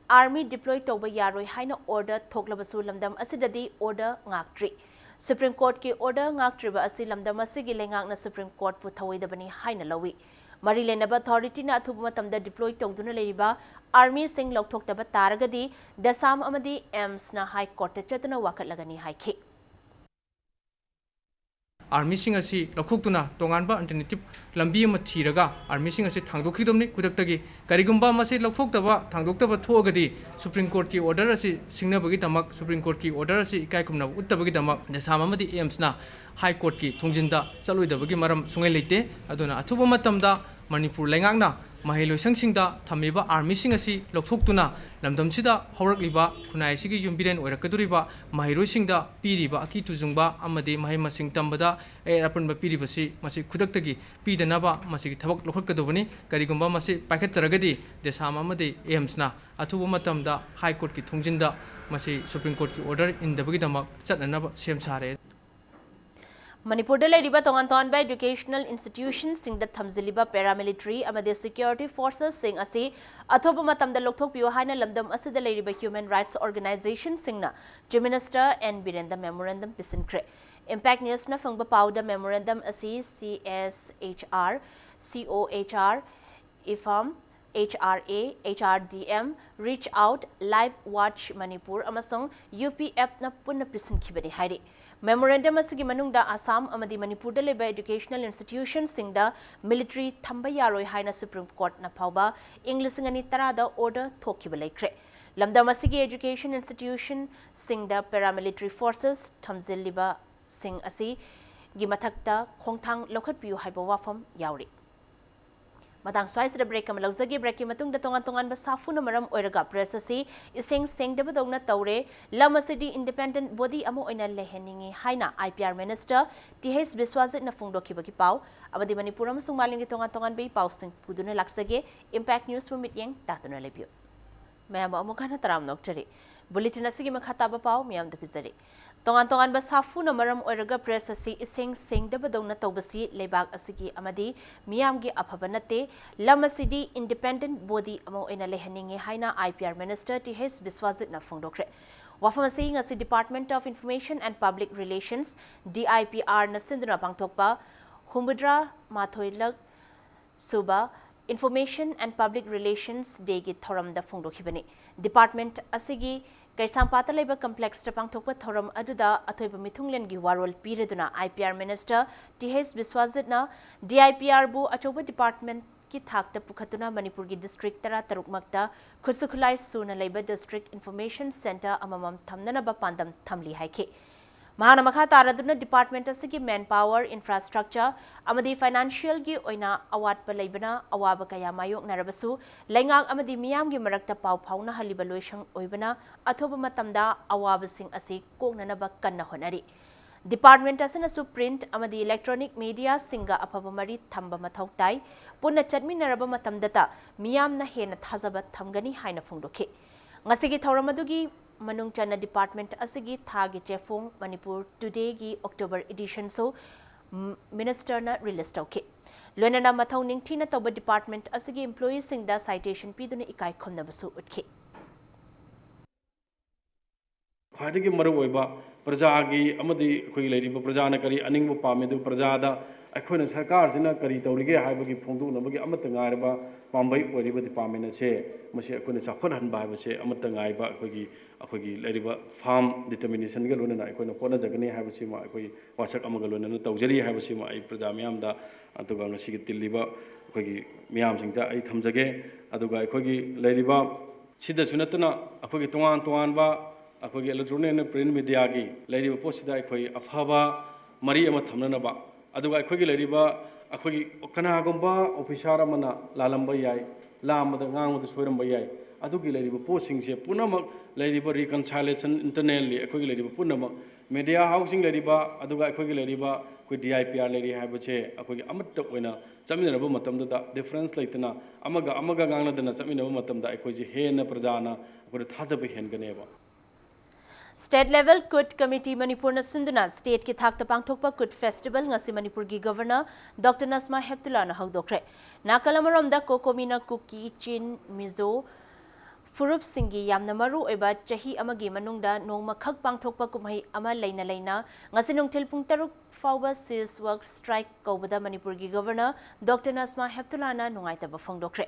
army deploy tawba yaroi haina order thoklabasu lamdam asidadi order ngaktri Supreme Court ki order ngaktriba asi lamdam asigi lengang na Supreme Court pu thawaidabani haina lawi mari lenaba authority na athubu matamda deploy tawduna leiriba army sing lokthokta taragadi dasam amadi AIMS na high court ta chatuna wakatlagani haikhi army sing asi lokhoktuna tonganba alternative lambi ama thiraga army sing asi thangdokhidomni kudaktagi karigumba masi lokhoktaba thangdoktaba thogadi Supreme Court ki order asi singnabagi tamak Supreme Court ki order asi ikai kumna uttabagi tamak desam amadi AIMS na high court ki thongjinda chaloidabagi maram sungai leite aduna athuba matamda Manipur lengangna mahiloisang singda thamiba army sing asi lokhoktuna lamdamsida haurakliba khunai sigi yumbiren oirakaduriba mahiroi singda piriba aki tujungba amadi mahima sing tambada apunba piribasi masi khudaktagi pidanaba masi thabak lokhakadobani karigumba masi paikhataragadi desam amadi AIMS na athuba matamda high court ki thongjinda masi Supreme Court ki order indabagi damak chatnanaba sem sare Manipur da lady ba tongan ton by educational institutions sing da thamziliba paramilitary amade security forces sing asi athoba matam da lokthok piu haina lamdam asi da lady ba human rights organization singna Chief Minister and Birenda memorandum pisinkre impact news na fangba pau da memorandum asi CSHR COHR IFAM HRA, HRDM, Reach Out, Live Watch Manipur, amasong UPF na punna pisin kibani hairi. Memorandum asigi manungda Assam amadi Manipur da leba educational institutions singda military thamba yaroi haina Supreme Court na phauba English ngani tarada order thokiba laikre. Lamdam asigi education institution singda paramilitary forces thamziliba sing asi gi mathakta khongthang lokhat piu haiba wafam yauri. Matang swai sida break kam lauzagi break ki matung da tongan ba safu na maram oiraga press asi iseng sengdaba dongna tawre lam asidi independent body amo oina leheningi haina IPR minister TH Biswajit na phongdoki bagi pau abadi Manipur amasung malingi tongan bei pau sing puduna laksage impact news pumit yeng tatuna lebio mayam amukana taram noktari bulletin asigi makhata ba pau miyam da pizari tongan ba safu na maram oiraga press asi iseng sengdaba dongna tawbasi lebak asigi amadi miyamgi aphabanate lam asidi independent body amo oina lehaningi haina IPR minister TH Biswajit na phongdokre wafam asi ngasi Department of Information and Public Relations DIPR na sinduna pangthokpa humbudra mathoilak suba Information and Public Relations Day gi thoram da phongdokhibani Department asigi Kaisampata leba complex ta pangthokpa thoram aduda athoiba mithunglen gi warol pireduna IPR minister TH Biswajit na DIPR bu achoba department ki thakta pukhatuna Manipur gi district tara taruk makta khusukhulai suna leba district information center amamam thamnana ba pandam thamli haike Mahana makha taraduna department asigi manpower infrastructure amadi financial gi oina awat pa leibana awaba kaya mayok narabasu lengang amadi miyam gi marakta pau phauna haliba loisang oibana athoba matamda awaba sing asi koknana ba kanna honari Department asina su print amadi electronic media singa apaba mari thamba mathau tai punna chatminaraba matamdata miyam na hena thazaba thamgani haina phongdokhe ngasigi thawramadugi Manung Chana Department asigi thagi chefong Manipur Today gi October edition so minister na release tawke loinana mathau ningthina tawba department asigi employees singda citation piduna ikai khomnabasu utke ꯈ꯭ꯋꯥꯏꯗꯒꯤ ꯃꯔꯨꯑꯣꯏꯕ ꯄ꯭ꯔꯖꯥꯒꯤ ꯑꯃꯗꯤ ꯑꯩꯈꯣꯏꯒꯤ ꯂꯩꯔꯤꯕ ꯄ꯭ꯔꯖꯥꯅ ꯀꯔꯤ ꯑꯅꯤꯡꯕ ꯄꯥꯝꯃꯤ ꯑꯗꯨ ꯄ꯭ꯔꯖꯥꯗ ꯑꯩꯈꯣꯏꯅ ꯁꯔꯀꯥꯔꯁꯤꯅ ꯀꯔꯤ ꯇꯧꯔꯤꯒꯦ ꯍꯥꯏꯕꯒꯤ ꯐꯣꯡꯗꯣꯛꯅꯕꯒꯤ ꯑꯃꯠꯇ ꯉꯥꯏꯔꯕ ꯄꯥꯝꯕꯩ ꯑꯣꯏꯔꯤꯕ ꯗꯤꯄꯥꯔꯠꯃꯦꯟ ꯑꯁꯦ ꯃꯁꯤ ꯑꯩꯈꯣꯏꯅ ꯆꯥꯎꯈꯠꯍꯟꯕ ꯍꯥꯏꯕꯁꯦ ꯑꯃꯠꯇ ꯉꯥꯏꯕ ꯑꯩꯈꯣꯏꯒꯤ ꯂꯩꯔꯤꯕ ꯐꯥꯔꯝ ꯗꯤꯇꯔꯃꯤꯅꯦꯁꯟꯒ ꯂꯣꯏꯅꯅ ꯑꯩꯈꯣꯏꯅ ꯍꯣꯠꯅꯖꯒꯅꯤ ꯍꯥꯏꯕꯁꯤꯃ ꯑꯩꯈꯣꯏ ꯋꯥꯁꯛ ꯑꯃꯒ ꯂꯣꯏꯅꯅ ꯇꯧꯖꯔꯤ ꯍꯥꯏꯕꯁꯤꯃ ꯑꯩ ꯄ꯭ꯔꯖꯥ ꯃꯌꯥꯝꯗ ꯑꯗꯨꯒ ꯉꯁꯤꯒꯤ ꯇꯤꯜꯂꯤꯕ ꯑꯩꯈꯣꯏꯒꯤ ꯃꯤꯌꯥꯝꯁꯤꯡꯗ ꯑꯩ ꯊꯝꯖꯒꯦ ꯑꯗꯨꯒ ꯑꯩꯈꯣꯏꯒꯤ ꯂꯩꯔꯤꯕ ꯁꯤꯗꯁꯨ ꯅꯠꯇꯅ ꯑꯩꯈꯣꯏꯒꯤ ꯇꯣꯉꯥꯟꯕ ꯑꯩꯈꯣꯏꯒꯤ ꯏꯂꯦꯛꯇ꯭ꯔꯣꯅꯤꯛ ꯑꯦꯟ ꯄ꯭ꯔꯤꯟꯠ ꯃꯤꯗꯤꯌꯥꯒꯤ ꯂꯩꯔꯤꯕ ꯄꯣꯠꯁꯤꯗ ꯑꯩꯈꯣꯏ ꯑꯐꯕ ꯃꯔꯤ ꯑꯃ ꯊꯝꯅꯅꯕ ꯑꯗꯨꯒ ꯑꯩꯈꯣꯏꯒꯤ ꯂꯩꯔꯤꯕ ꯑꯩꯈꯣꯏꯒꯤ ꯀꯅꯥꯒꯨꯝꯕ ꯑꯣꯐꯤꯁꯥꯔ ꯑꯃꯅ ꯂꯥꯜꯂꯝꯕ ꯌꯥꯏ ꯂꯥꯝꯕꯗ ꯉꯥꯡꯕꯗ ꯁꯣꯏꯔꯝꯕ ꯌꯥꯏ ꯑꯗꯨꯒꯤ ꯂꯩꯔꯤꯕ ꯄꯣꯠꯁꯤꯡꯁꯦ ꯄꯨꯝꯅꯃꯛ ꯂꯩꯔꯤꯕ ꯔꯤꯀꯟꯁꯥꯏꯂꯦꯁꯟ ꯏꯟꯇꯔꯅꯦꯜꯂꯤ ꯑꯩꯈꯣꯏꯒꯤ ꯂꯩꯔꯤꯕ ꯄꯨꯝꯅꯃꯛ ꯃꯦꯗꯤꯌꯥ ꯍꯥꯎꯁꯤꯡ ꯂꯩꯔꯤꯕ ꯑꯗꯨꯒ ꯑꯩꯈꯣꯏꯒꯤ ꯂꯩꯔꯤꯕ ꯑꯩꯈꯣꯏ DIPR ꯂꯩꯔꯤ ꯍꯥꯏꯕꯁꯦ ꯑꯩꯈꯣꯏꯒꯤ ꯑꯃꯠꯇ ꯑꯣꯏꯅ ꯆꯠꯃꯤꯟꯅꯔꯕ ꯃꯇꯝꯗꯨꯗ ꯗꯤꯐꯔꯦꯟꯁ ꯂꯩꯇꯅ ꯑꯃꯒ ꯉꯥꯡꯅꯗꯅ ꯆꯠꯃꯤꯟꯅꯕ ꯃꯇꯝꯗ ꯑꯩꯈꯣꯏꯁꯦ ꯍꯦꯟꯅ ꯄ꯭ꯔꯖꯥꯅ ꯑꯩꯈꯣꯏꯗ ꯊꯥꯖꯕ ꯍꯦꯟꯒꯅꯦꯕ State level Kut Committee Manipur na sunduna state ki thakta pangthokpa Kut Festival ngasi Manipur gi Governor Dr. Nasma Heptullah na hawdokre nakalamarom da kokomina kuki chin mizo Furup Singhi yamna maru oiba chahi amagi manungda nongma khak pangthokpa kumhai ama leina ngasinung thilpung taruk fauba sis work strike kobada Manipur gi Governor Dr. Nasma Heptullah na nungaitaba phongdokre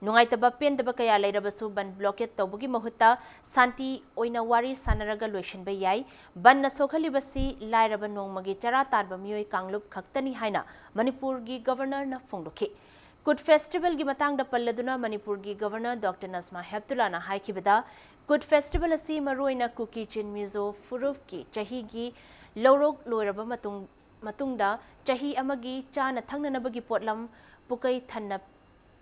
nungaitaba pendaba kaya leirabasu ban blockade tawbugi mahutta santi oina wari sanaraga loishinba yai ban na sokhalibasi lairaba nongmagi chara tanba mioi kanglup khaktani haina Manipur gi Governor na phongdokhe Kut Festival gi matang da palladuna Manipur gi Governor Dr. Nasma Heptullah na haikibada Kut Festival asi maruina kuki chin mizo furuf ki chahi gi lorok loiraba matungda chahi amagi chana thangnanabagi potlam pukai thanna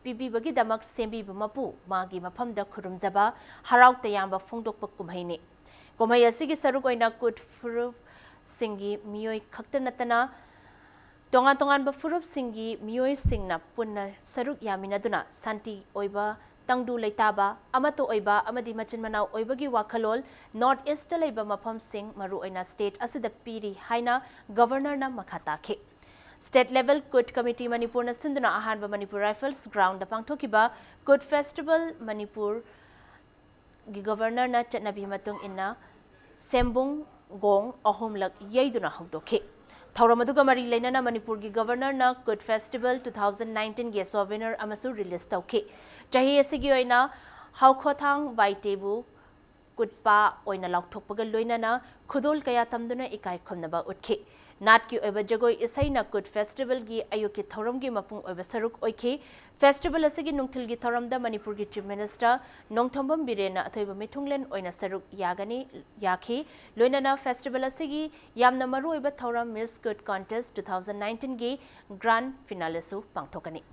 pibibagi damak sembi mapu magi mafamda khurumjaba harau tayamba phongdokpa kumhaini kumhai asigi saruk oina Kut furuf singi mioi khaktanatana tongan ba furup singi mioi singna punna saruk yaminaduna santi oiba tangdu leitaba amato oiba amadi machin manau oibagi wakhalol North East leiba mafam sing maru oina state asida piri haina governor na makhata khe State level Kut Committee Manipur na sinduna ahanba Manipur Rifles ground da pangthokiba Kut Festival Manipur gi governor na chatnabi matung inna Sembung Gong ahumlak yeiduna hawdokhe Thauramadu mari leinana Manipur gi governor na Kut Festival 2019 ge souvenir amasu release tawkhe chahi asigi oina hawkhothang vaitebu Kutpa oina laukthokpaga loinana khudol kaya tamduna ikai khomnaba utkhe Nat ki oiba jagoi isaina Kut Festival gi ayuki thoram gi mapung oiba saruk oikhe Festival asigi nungthil gi thoram da Manipur gi Chief Minister Nongthambam Birena athoiba mithunglen oina saruk yagani yakhi loinana Festival asigi yamna maru oiba thoram Miss Kut Contest 2019 gi grand finale su pangthokani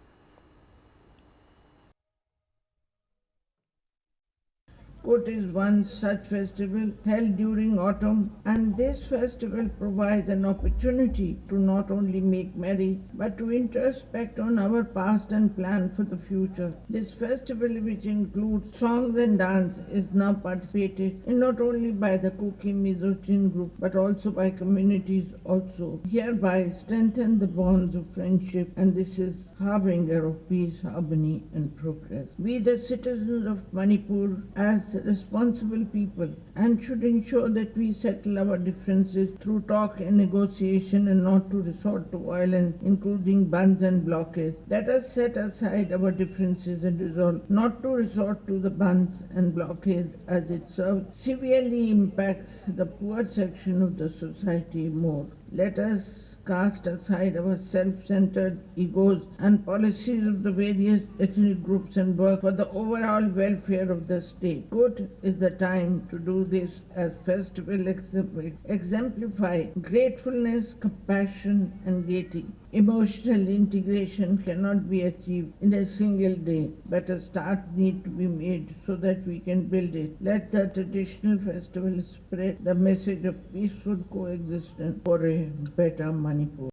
Kut is one such festival held during autumn, and this festival provides an opportunity to not only make merry but to introspect on our past and plan for the future. This festival, which includes songs and dance, is now participated in not only by the Kuki Mizochin group but also by communities also. Hereby strengthen the bonds of friendship, and this is harbinger of peace, harmony and progress. We the citizens of Manipur as responsible people and should ensure that we settle our differences through talk and negotiation and not to resort to violence, including bans and blockades. Let us set aside our differences and resolve not to resort to the bans and blockades as it severely impacts the poor section of the society more. Let us cast aside our self-centered egos and policies of the various ethnic groups and work for the overall welfare of the state. Good is the time to do this as festival exemplify gratefulness, compassion and gaiety. Emotional integration cannot be achieved in a single day, but a start needs to be made so that we can build it. Let the traditional festival spread the message of peaceful coexistence for a better Manipur.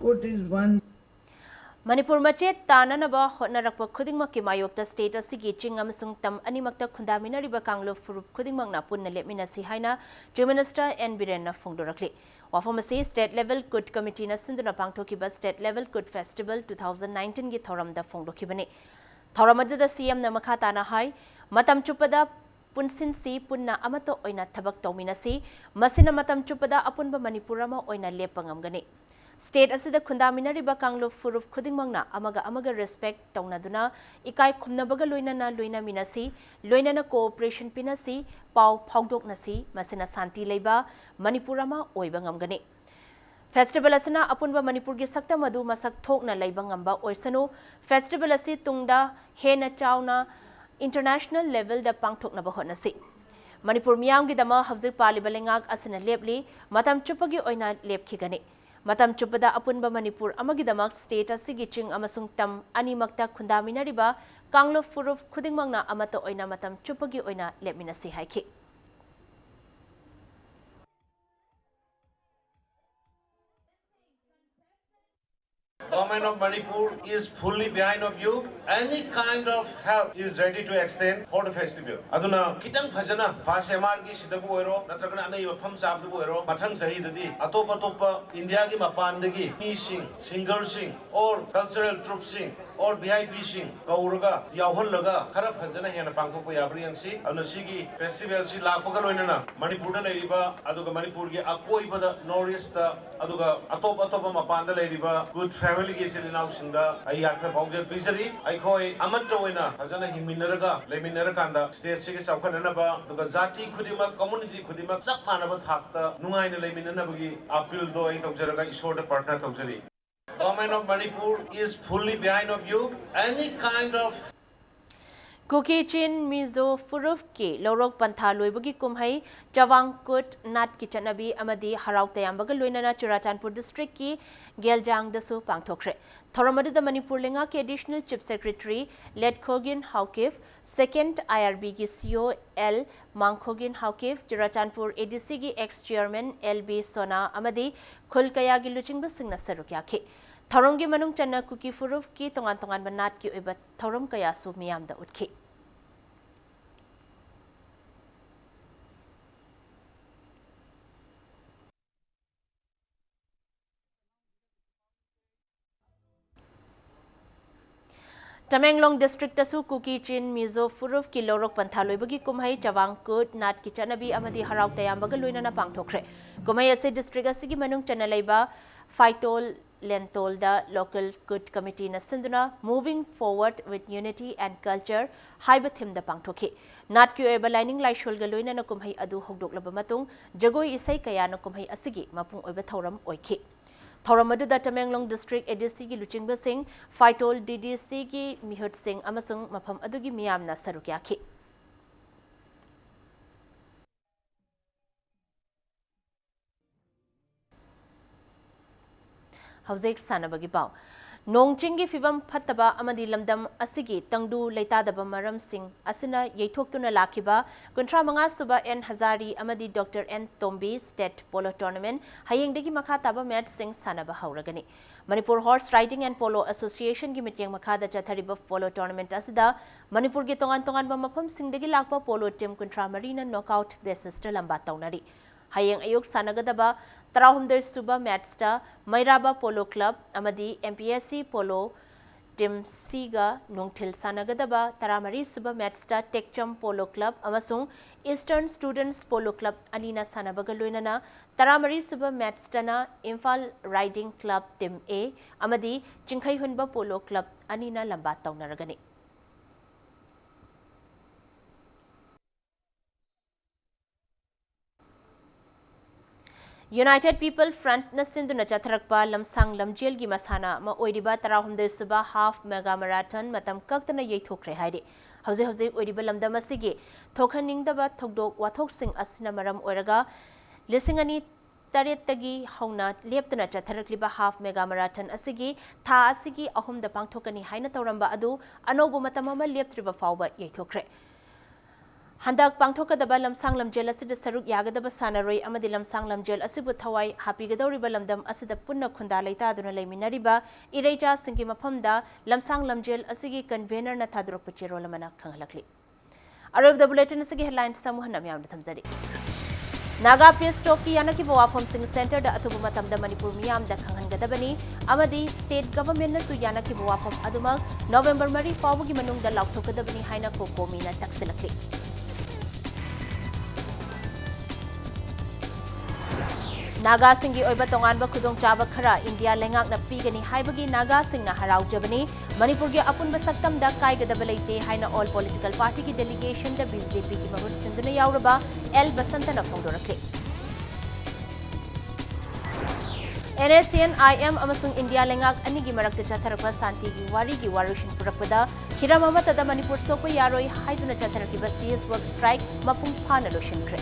Kut is one Manipur machet tananaba hotnarakpa khudingmak ki mayokta state asigi ching amasung tam animakta khundaminariba kanglo furup khudingmakna punna lepminasi haina Chief Minister N Biren na phongdorakli wafamasi state level Kut committee na sinduna pangthokiba state level Kut festival 2019 gi thoramda phongdokibani thoramadda CM na makha tana hai matam chupada punsinsi punna amato oina thabak tawminasi masina matam chupada apunba Manipurama oina lepangamgani State asida khundaminariba kanglo furup khudingmangna amaga respect tawnaduna ikai khumnabaga loinana loina minasi loinana cooperation pinasi pau phawdoknasi masina santi leiba Manipurama oiba ngamgani Festival asina apunba Manipur gi sakta madu masak thokna leiba ngamba oisanu festival asi tungda hena chauna international level da pangthokna ba honasi Manipur miyam gi dama hawjik paliba lengak asina lepli matam chupagi oina lepkhigani Matam chupada apunba Manipur amagidamak state asigi ching amasung tam animakta khundaminariba kanglo furuf khudingmangna amato oina matam chupagi oina lepminasi haiki Government of Manipur is fully behind of you. Any kind of help is ready to extend for the festival. Aduna kitang phajana FASMR gi sidabu oiro natragana anai mafam sabdu oiro mathang sahi dadi atopa India gi mapan dagi singers sing or cultural troops sing or VIP sing kauraga yauhon laga khara phajana hena pangthokpa yabri ansi aduna sigi festival si lakpaga loinana Manipur da leiriba aduga Manipur gi akoi bada Northeast da aduga atopa mapan da leiriba good family gi silinaw sinda ai yakta bawje pizari ai khoi amatta oina phajana himinaraga leminarakanda state sigi saukanana ba aduga jati khudima community khudima chak manaba thakta nungaina leminanabagi appeal do ai tawjaraga isor da partner tawjari Government of Manipur is fully behind of you. Any kind of Kuki Chin Mizo Furuf ki Lorok Pantha Loibagi Kumhai Jawang Kut Nat ki Chanabi Amadi Harau Tayambaga Luinana Churachandpur district ki Geljang Dasu Pangthokre Thoramadu the Manipur Lenga ki additional chief secretary Led Khogin Haukif second IRB ki CEO L Mangkhogin Haukif Churachandpur ADC ki ex chairman LB Sona Amadi Khulkaya gi Luchingba Singna Sarukyaki थौरम की मनुंग चन्ना cookie फुरुफ की तोंगान तोंगान बनात की ओइबा थौरम कयासु मियाम दा उठखी Tamenglong district tasu kuki chin mizo furuf ki lorok panthaloy bagi kumhai chawang kut nat ki chanabi amadi haraw tayambaga loina na pangthokre kumhai ase district asigi manung chanalaiba phytol lentol da local kut committee na sinduna moving forward with unity and culture haiba thim da pangthokhi nat ki oiba lining lai shulga loina na kumhai adu hogdok laba matung jagoi isai kaya na kumhai asigi mapung oiba thoram oikhi Thauramadu Tamenglong District ADC ki Luchingba Singh, Phytol DDC ki Mihut Singh amasung mafam adugi miyamna sarukyaki. Hauzik sanabagi pau. Nongchinggi fibam phattaba amadi lamdam asigi tangdu leitadaba maram sing asina yeithoktuna lakiba kuntra manga suba N Hazari amadi Dr N Tombi State Polo Tournament hayengdagi makha taba match sing sanaba hauragani Manipur Horse Riding and Polo Association gi mityang makha da chathariba polo tournament asida Manipur gi tongan tongan ba mafam singdagi lakpa polo team kuntra marina knockout basis ta lamba taunari Hayeng ayuk sanagadaba Tarahumder Suba Matchta Mairaba Polo Club Amadi MPSC Polo Team Siga Nungtil Sanagadaba Taramari Suba Matchta Tekcham Polo Club Amasung Eastern Students Polo Club Anina Sanabagaluinana Taramari Suba Matchtana Imphal Riding Club Team A Amadi Chinkhai Hunba Polo Club Anina Lamba Taunaragani United People Front na sinduna chatharakpa lamsang lamjel gi masana ma oiriba tarahumder suba half mega marathon matam kaktana yeithokre haide hauze oiriba lamdam asigi thokhaningdaba thokdok wathok sing asina maram oiraga lisingani tarettagi hauna leptana chatharakliba half mega marathon asigi tha asigi ahumda pangthokani haina tawramba adu anobu matam ama leptriba fawba yeithokre Handak pangthokadaba lamsang lamjel asida saruk yagadaba sanaroi amadi lamsang lamjel asibu thawai hapigadoriba lamdam asida punna khunda leitaduna leiminariba ireja singki mafamda lamsang lamjel asigi convener na thadrok pachero lamana khanghalakli Arab the bulletin asigi headlines samuhana miyamda thamjari Naga Peace Talk ki yanaki wafam sing center da atubu matamda Manipur miyam da khanghangadabani amadi state government na su yanaki wafam aduma November mari fawgi manung da lauthokadabani haina ko komina taksilakli Naga Singi Oiba Tonganba Kudong Chaba Khara India Lengak na Pigani Haibagi Naga Sing na Harau Jabani Manipur gi Apun Basaktam da Kaigadabalaite Haina all political party ki delegation da BJP ki Mahut Sinduna Yauraba L Basanta na Fongdorakli NSCN IM amasung India Lengak anigi marakta chatharakpa santi gi wari gi warushin purapada Hiramamata da Manipur sokpa yaroi haiduna chatharakiba CS work strike mapung phana loshin kre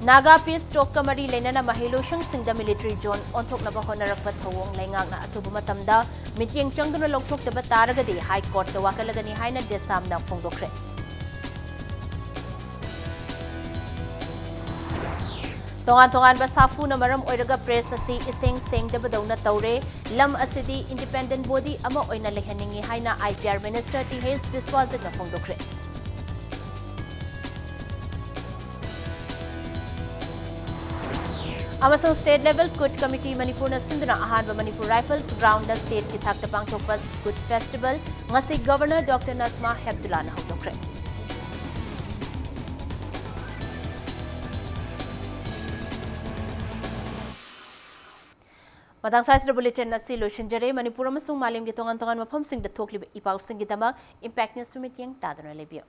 Naga Peace Talk Kamari Lenana Mahiloshang Singda Military Zone on Toknaba Honarakpa Thawong Laingak na Atubu Matamda Mityeng Changduna Loktok Taba Taragadi High Court the Wakalagani Haina Desam na Fongdokre Tongan ba safu na maram oiraga press asi iseng seng dabadauna taure lam asidi independent body ama oina lehaningi haina IPR Minister TH Biswajit na Fongdokre Amasung State Level Kut Committee Manipur na sinduna ahanba Manipur Rifles Ground na State ki thakta pangthokpa Kut Festival ngasi Governor Dr. Nasma Hebdullah na hawdokre Matang Science Bulletin na si Lucian Jare Manipur amasung malim gi tongan mafam sing da thokli ipaw sing gi tama Impact News Summit yang tadana lebio